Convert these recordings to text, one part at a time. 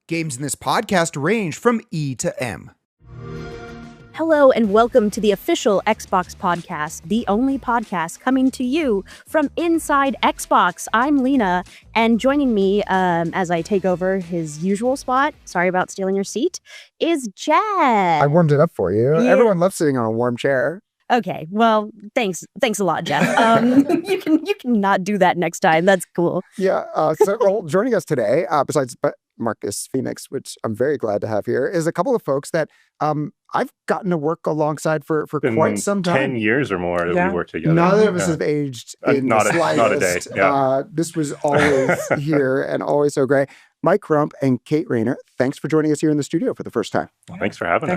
Games in this podcast range from E to M. Hello and welcome to the official Xbox podcast, the only podcast coming to you from inside Xbox. I'm Lena, and joining me as I take over his usual spot, sorry about stealing your seat, is Jeff. I warmed it up for you. Yeah. Everyone loves sitting on a warm chair. Okay, well, thanks a lot, Jeff. You can not do that next time. That's cool. Yeah. Joining us today, besides Marcus Phoenix, which I'm very glad to have here, is a couple of folks that I've gotten to work alongside for quite some time. 10 years or more that we worked together. Neither of us have aged in the slightest. Not a day. Yeah. This was always here and always so great. Mike Rump and Kate Rayner, thanks for joining us here in the studio for the first time. Well, thanks for having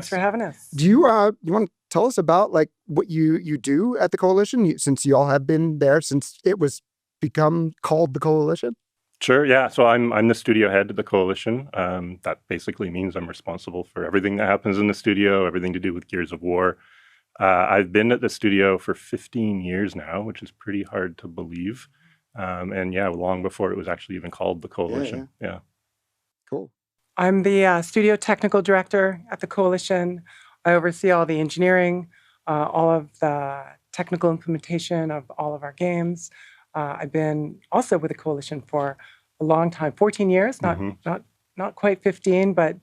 us. Do you want to tell us about like what you do at the Coalition, since you all have been there since it was become called the Coalition? Sure, yeah. So I'm the studio head of the Coalition. That basically means I'm responsible for everything that happens in the studio, everything to do with Gears of War. I've been at the studio for 15 years now, which is pretty hard to believe. And long before it was actually even called the Coalition. Yeah. Cool. I'm the studio technical director at the Coalition. I oversee all the engineering, all of the technical implementation of all of our games. I've been also with the Coalition for a long time, 14 years, not quite 15, but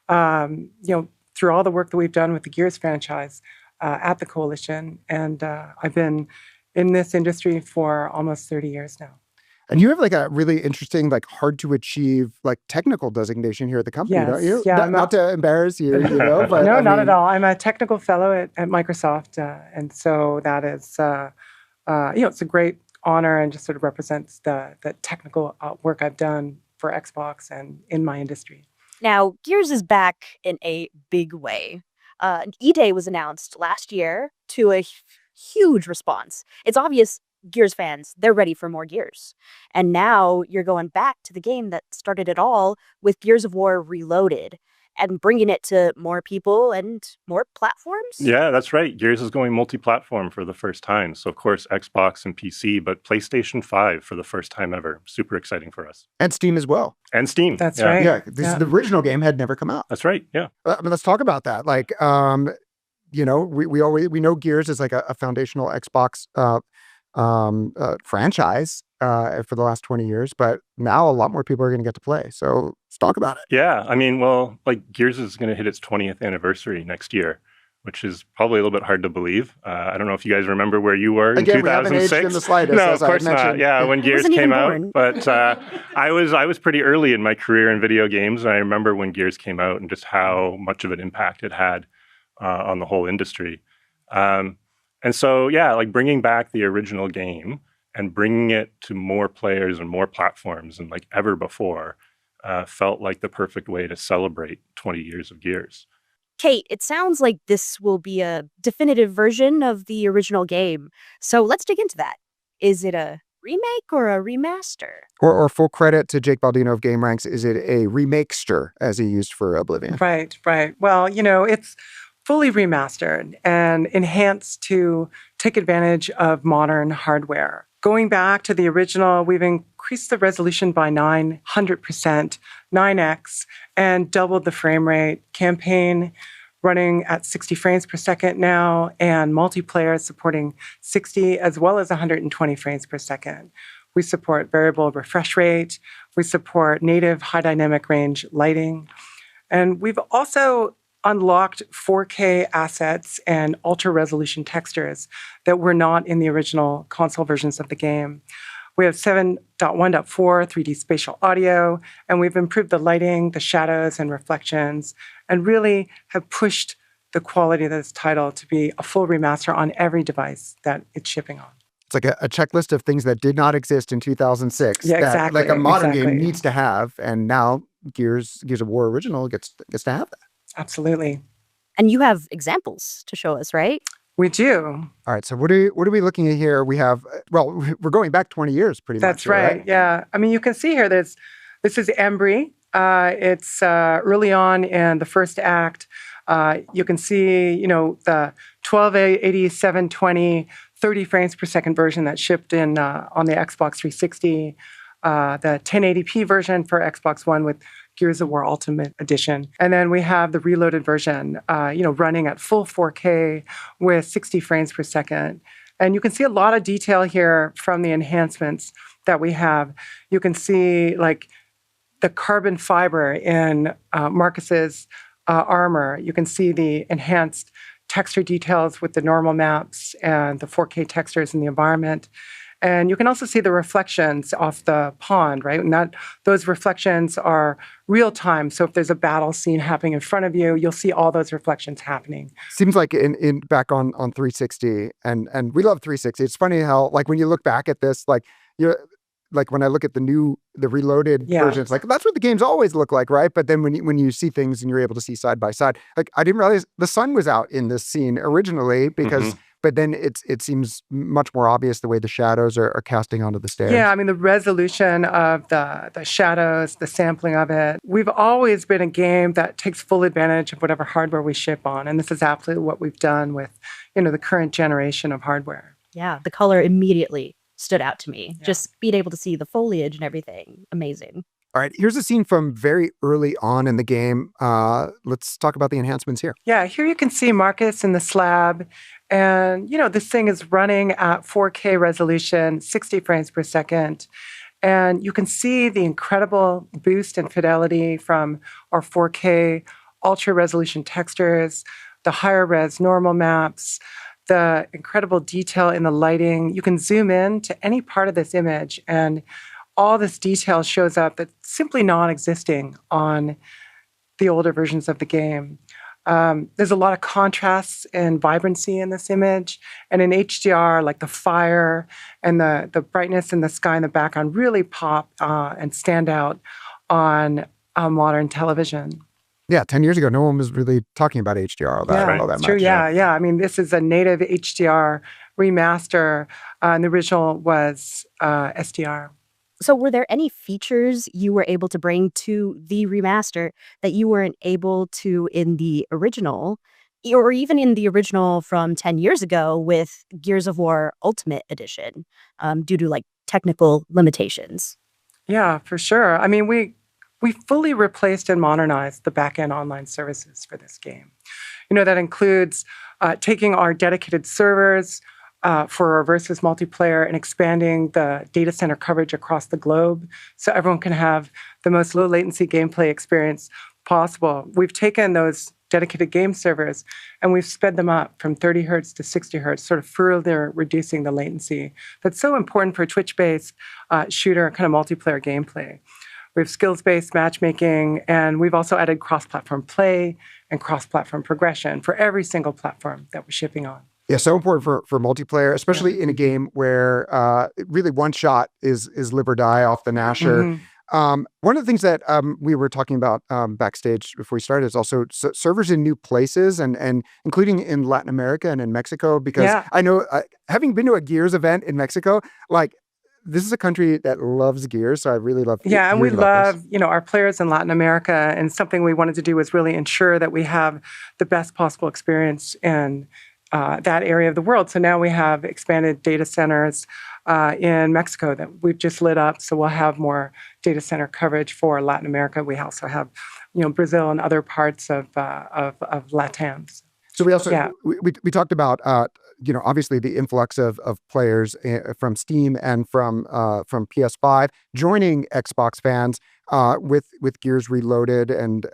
through all the work that we've done with the Gears franchise at the Coalition, and I've been in this industry for almost 30 years now. And you have like a really interesting, like hard to achieve, like technical designation here at the company, don't you? Yeah, not to embarrass you, but no, not at all. I'm a technical fellow at Microsoft, and so that is, it's a great honor and just sort of represents the technical work I've done for Xbox and in my industry. Now, Gears is back in a big way. E-Day was announced last year to a huge response. It's obvious Gears fans, they're ready for more Gears. And now you're going back to the game that started it all with Gears of War Reloaded and bringing it to more people and more platforms? Yeah, that's right. Gears is going multi-platform for the first time. So, of course, Xbox and PC, but PlayStation 5 for the first time ever. Super exciting for us. And Steam as well. And Steam. That's right. Yeah, the original game had never come out. That's right, yeah. Let's talk about that. Like, we know Gears is like a foundational Xbox franchise for the last 20 years, but now a lot more people are going to get to play. So let's talk about it. Yeah, I mean, Gears is going to hit its 20th anniversary next year, which is probably a little bit hard to believe. I don't know if you guys remember where you were in 2006. We haven't aged in the slightest, no, of course not. Yeah, when Gears came out. But I was pretty early in my career in video games, and I remember when Gears came out and just how much of an impact it had on the whole industry. And so, like bringing back the original game and bringing it to more players and more platforms than like ever before felt like the perfect way to celebrate 20 years of Gears. Kate, it sounds like this will be a definitive version of the original game. So let's dig into that. Is it a remake or a remaster? Or full credit to Jake Baldino of GameRanks, is it a remakester, as he used for Oblivion? Right. Well, it's fully remastered and enhanced to take advantage of modern hardware. Going back to the original, we've increased the resolution by 900%, 9x, and doubled the frame rate. Campaign running at 60 frames per second now, and multiplayer supporting 60 as well as 120 frames per second. We support variable refresh rate. We support native high dynamic range lighting. And we've also unlocked 4K assets and ultra-resolution textures that were not in the original console versions of the game. We have 7.1.4 3D spatial audio, and we've improved the lighting, the shadows, and reflections, and really have pushed the quality of this title to be a full remaster on every device that it's shipping on. It's like a checklist of things that did not exist in 2006. Yeah, exactly. That, like a modern game needs to have, and now Gears of War Original gets to have that. Absolutely. And you have examples to show us, right? We do. All right. So what are we looking at here? We have, we're going back 20 years pretty much. That's right. Yeah. I mean, you can see here, this is Embry. It's early on in the first act. You can see, the 1280, 720, 30 frames per second version that shipped in on the Xbox 360. The 1080p version for Xbox One with Gears of War Ultimate Edition. And then we have the reloaded version, running at full 4K with 60 frames per second. And you can see a lot of detail here from the enhancements that we have. You can see like the carbon fiber in Marcus's armor. You can see the enhanced texture details with the normal maps and the 4K textures in the environment. And you can also see the reflections off the pond, right? And those reflections are real time. So if there's a battle scene happening in front of you, you'll see all those reflections happening. Seems like in back on 360, and we love 360. It's funny how like when you look back at this, like when I look at the reloaded version, it's like that's what the games always look like, right? But then when you see things and you're able to see side by side, like I didn't realize the sun was out in this scene originally because. But then it seems much more obvious the way the shadows are casting onto the stairs. Yeah, I mean, the resolution of the shadows, the sampling of it. We've always been a game that takes full advantage of whatever hardware we ship on. And this is absolutely what we've done with, the current generation of hardware. Yeah, the color immediately stood out to me. Yeah. Just being able to see the foliage and everything. Amazing. All right, here's a scene from very early on in the game. Let's talk about the enhancements here. Yeah, here you can see Marcus in the slab. And, this thing is running at 4K resolution, 60 frames per second. And you can see the incredible boost in fidelity from our 4K ultra resolution textures, the higher res normal maps, the incredible detail in the lighting. You can zoom in to any part of this image and all this detail shows up that's simply non-existing on the older versions of the game. There's a lot of contrasts and vibrancy in this image. And in HDR, like the fire and the brightness in the sky in the background really pop and stand out on modern television. Yeah, 10 years ago, no one was really talking about HDR all that much. True. Yeah. I mean, this is a native HDR remaster, and the original was SDR. So were there any features you were able to bring to the remaster that you weren't able to in the original, or even in the original from 10 years ago with Gears of War Ultimate Edition, due to like technical limitations? Yeah, for sure. I mean, we fully replaced and modernized the back-end online services for this game. That includes taking our dedicated servers for our versus multiplayer and expanding the data center coverage across the globe so everyone can have the most low latency gameplay experience possible. We've taken those dedicated game servers and we've sped them up from 30 hertz to 60 hertz, sort of further reducing the latency that's so important for Twitch-based shooter kind of multiplayer gameplay. We have skills-based matchmaking, and we've also added cross-platform play and cross-platform progression for every single platform that we're shipping on. Yeah, so important for multiplayer, especially in a game where really one shot is live or die off the Nasher. One of the things that we were talking about backstage before we started is also servers in new places and including in Latin America and in Mexico, because I know, having been to a Gears event in Mexico, like, this is a country that loves Gears, so I really love. Yeah, and we love, our players in Latin America, and something we wanted to do was really ensure that we have the best possible experience in that area of the world. So now we have expanded data centers in Mexico that we've just lit up. So we'll have more data center coverage for Latin America. We also have, Brazil and other parts of LATAM. So we also we talked about obviously the influx of players from Steam and from PS5 joining Xbox fans with Gears Reloaded, and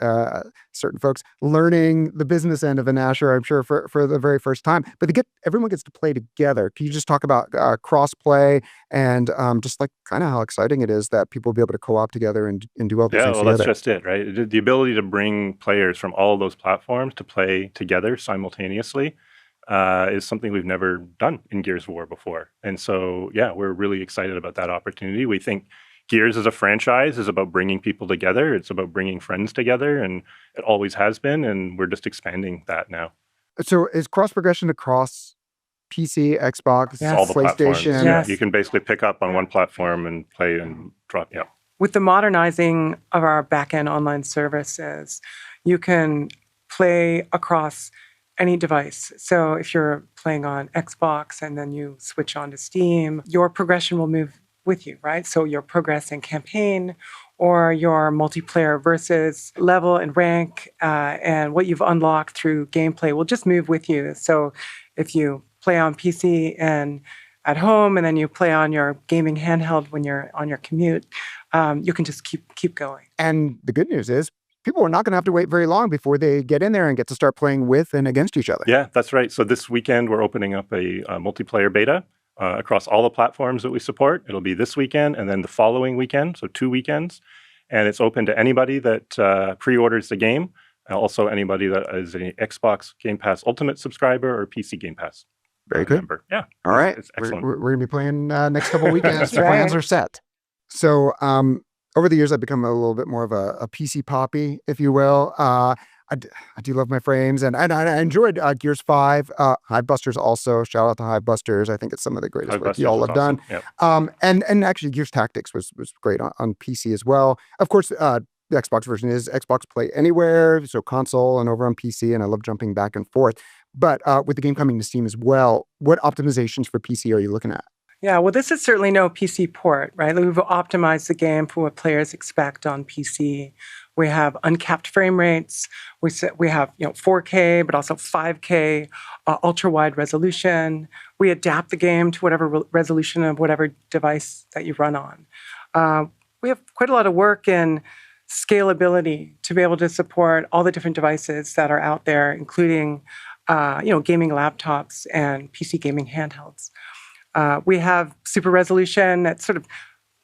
certain folks learning the business end of a Nasher, I'm sure, for the very first time. But everyone gets to play together. Can you just talk about cross-play and just like kind of how exciting it is that people will be able to co-op together and do all these things together? That's just it, right? The ability to bring players from all those platforms to play together simultaneously is something we've never done in Gears of War before. And so, we're really excited about that opportunity. We think Gears as a franchise is about bringing people together. It's about bringing friends together, and it always has been, and we're just expanding that now. So is cross-progression across PC, Xbox, PlayStation? Yes. You can basically pick up on one platform and play and drop, With the modernizing of our back-end online services, you can play across any device. So if you're playing on Xbox and then you switch on to Steam, your progression will move with you, right? So your progress in campaign or your multiplayer versus level and rank and what you've unlocked through gameplay will just move with you. So if you play on PC and at home, and then you play on your gaming handheld when you're on your commute, you can just keep going. And the good news is people are not going to have to wait very long before they get in there and get to start playing with and against each other. Yeah, that's right. So this weekend, we're opening up a multiplayer beta across all the platforms that we support. It'll be this weekend and then the following weekend, so 2 weekends. And it's open to anybody that pre-orders the game, also anybody that is an Xbox Game Pass Ultimate subscriber or PC Game Pass. Very good. Member. Yeah. All right. It's excellent. We're going to be playing next couple weekends. The Right. plans are set. So over the years, I've become a little bit more of a PC poppy, if you will. I do love my frames, and I enjoyed Gears 5. Hivebusters also. Shout out to Hivebusters. I think it's some of the greatest work you all have done. Yep. And actually, Gears Tactics was great on PC as well. Of course, the Xbox version is Xbox Play Anywhere, so console and over on PC, and I love jumping back and forth. But with the game coming to Steam as well, what optimizations for PC are you looking at? Yeah, well, this is certainly no PC port, right? We've optimized the game for what players expect on PC. We have uncapped frame rates. We have 4K, but also 5K, ultra wide resolution. We adapt the game to whatever resolution of whatever device that you run on. We have quite a lot of work in scalability to be able to support all the different devices that are out there, including gaming laptops and PC gaming handhelds. We have super resolution that sort of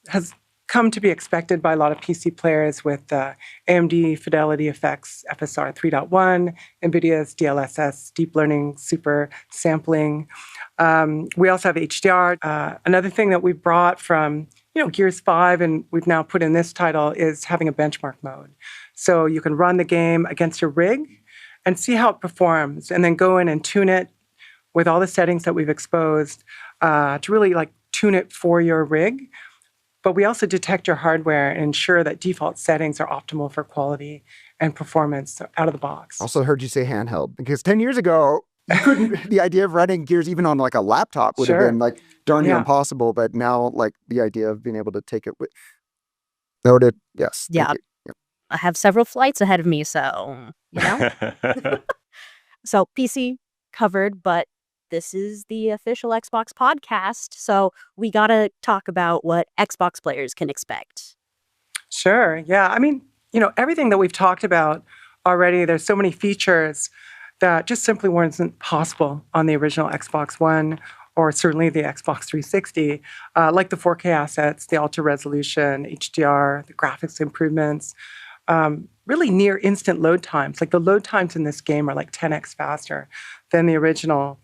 has come to be expected by a lot of PC players with AMD Fidelity Effects FSR 3.1, NVIDIA's DLSS Deep Learning Super Sampling. We also have HDR. Another thing that we brought from Gears 5 and we've now put in this title is having a benchmark mode. So you can run the game against your rig and see how it performs, and then go in and tune it with all the settings that we've exposed to really tune it for your rig. But we also detect your hardware and ensure that default settings are optimal for quality and performance out of the box. Also heard you say handheld, because 10 years ago, you couldn't, the idea of running Gears even on a laptop would have been darn near impossible. But now the idea of being able to take it with... Noted. Yes. Yeah. I have several flights ahead of me, so, So PC covered, but this is the official Xbox podcast, so we gotta talk about what Xbox players can expect. Sure. Yeah. I mean, everything that we've talked about already, there's so many features that just simply weren't possible on the original Xbox One or certainly the Xbox 360, like the 4K assets, the ultra resolution, HDR, the graphics improvements, really near instant load times. The load times in this game are 10x faster than the original.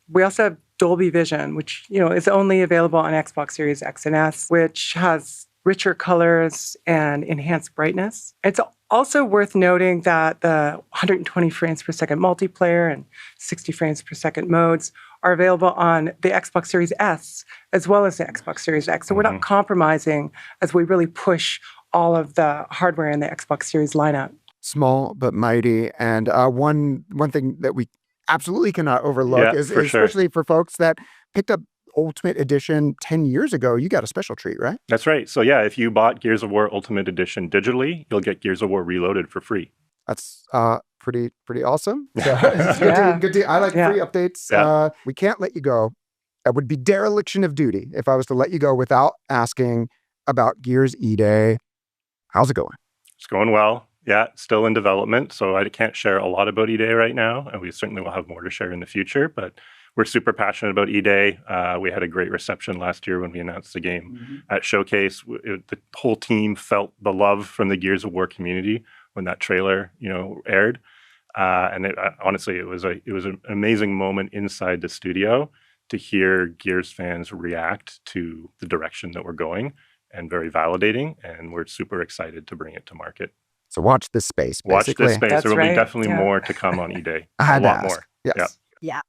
We also have Dolby Vision, which is only available on Xbox Series X and S, which has richer colors and enhanced brightness. It's also worth noting that the 120 frames per second multiplayer and 60 frames per second modes are available on the Xbox Series S as well as the Xbox Series X. So we're not compromising as we really push all of the hardware in the Xbox Series lineup. Small but mighty. And one thing that we absolutely cannot overlook is especially for folks that picked up Ultimate Edition 10 years ago, you got a special treat, right? That's right. So yeah, if you bought Gears of War Ultimate Edition digitally, you'll get Gears of War Reloaded for free. That's pretty awesome. So it's good to I like free updates. Yeah. We can't let you go. That would be dereliction of duty if I was to let you go without asking about Gears E-Day. How's it going? It's going well. Yeah, still in development, so I can't share a lot about E-Day right now, and we certainly will have more to share in the future, but we're super passionate about E-Day. We had a great reception last year when we announced the game at Showcase. The whole team felt the love from the Gears of War community when that trailer, aired. And honestly, it was an amazing moment inside the studio to hear Gears fans react to the direction that we're going, and very validating, and we're super excited to bring it to market. So watch this space, basically. Watch this space. That's there will right. be definitely more to come on E-Day. A lot more. Yes. Yeah.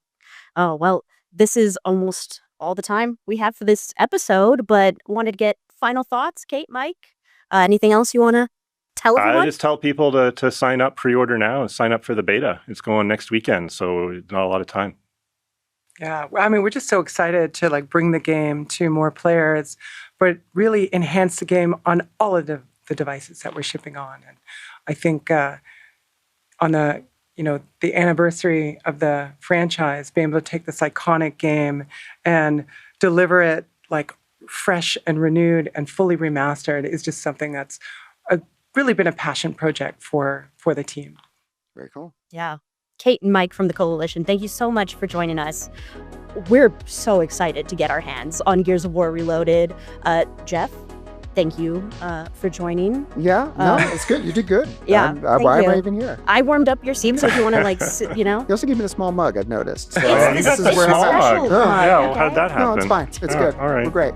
Oh, well, this is almost all the time we have for this episode, but wanted to get final thoughts. Kate, Mike, anything else you want to tell everyone? I just tell people to sign up, pre-order now, and sign up for the beta. It's going next weekend, so not a lot of time. Yeah, I mean, we're just so excited to bring the game to more players, but really enhance the game on all of the devices that we're shipping on. And I think on the the anniversary of the franchise, being able to take this iconic game and deliver it like fresh and renewed and fully remastered is just something that's really been a passion project for the team. Very cool. Yeah. Kate and Mike from the Coalition, thank you so much for joining us. We're so excited to get our hands on Gears of War Reloaded. Jeff, thank you for joining. Yeah, no, it's good. You did good. Yeah, why am I even here? I warmed up your seat, so if you want to, like, You also gave me a small mug, I've noticed. So It's this is where special I'm at. mug. Yeah, well, how'd that happen? No, it's fine. It's good. All right. We're great.